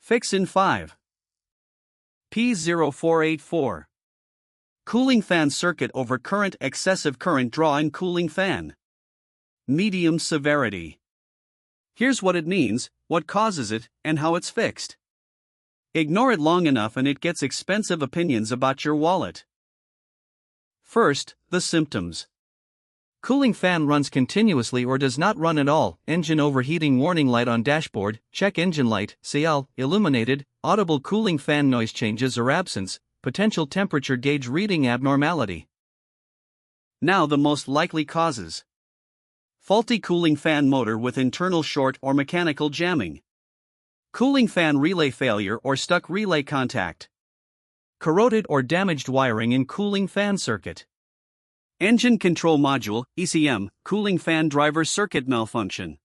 Fix in 5. P0484. Cooling fan circuit over current excessive current draw in cooling fan. Medium severity. Here's what it means, what causes it, and how it's fixed. Ignore it long enough and it gets expensive opinions about your wallet. First, the symptoms. Cooling fan runs continuously or does not run at all. Engine overheating warning light on dashboard, check engine light, CL, illuminated, audible cooling fan noise changes or absence, potential temperature gauge reading abnormality. Now the most likely causes. Faulty cooling fan motor with internal short or mechanical jamming. Cooling fan relay failure or stuck relay contact. Corroded or damaged wiring in cooling fan circuit. Engine control module, ECM, cooling fan driver circuit malfunction.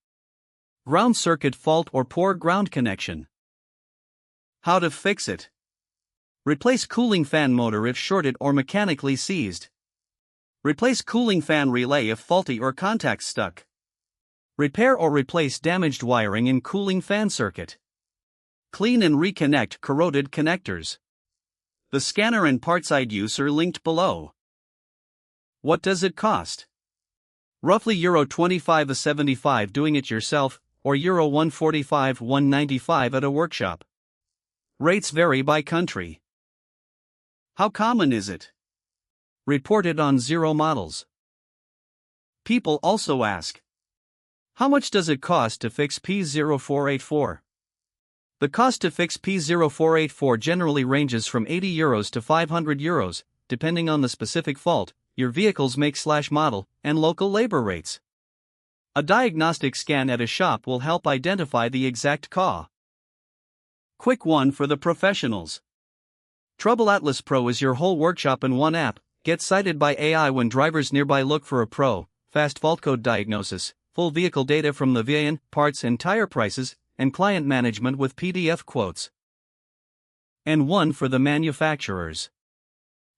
Ground circuit fault or poor ground connection. How to fix it. Replace cooling fan motor if shorted or mechanically seized. Replace cooling fan relay if faulty or contact stuck. Repair or replace damaged wiring in cooling fan circuit. Clean and reconnect corroded connectors. The scanner and parts I'd use are linked below. What does it cost? Roughly €25-75 doing it yourself, or €145-195 at a workshop. Rates vary by country. How common is it? Reported on 0 models. People also ask, how much does it cost to fix P0484? The cost to fix P0484 generally ranges from €80 to €500, depending on the specific fault, your vehicle's make/model, and local labor rates. A diagnostic scan at a shop will help identify the exact cause. Quick one for the professionals. TroubleAtlas Pro is your whole workshop in one app. Get cited by AI when drivers nearby look for a pro, fast fault code diagnosis, full vehicle data from the VIN, parts and tire prices, and client management with PDF quotes. And one for the manufacturers.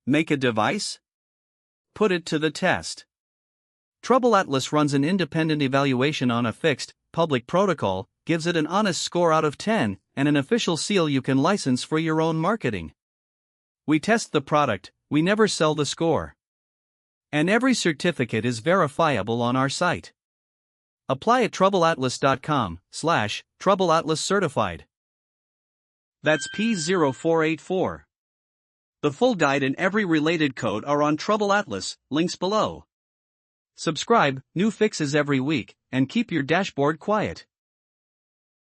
Make a device? Put it to the test. TroubleAtlas runs an independent evaluation on a fixed, public protocol, gives it an honest score out of 10, and an official seal you can license for your own marketing. We test the product, we never sell the score. And every certificate is verifiable on our site. Apply at TroubleAtlas.com/TroubleAtlas certified. That's P0484. The full guide and every related code are on TroubleAtlas, links below. Subscribe, new fixes every week, and keep your dashboard quiet.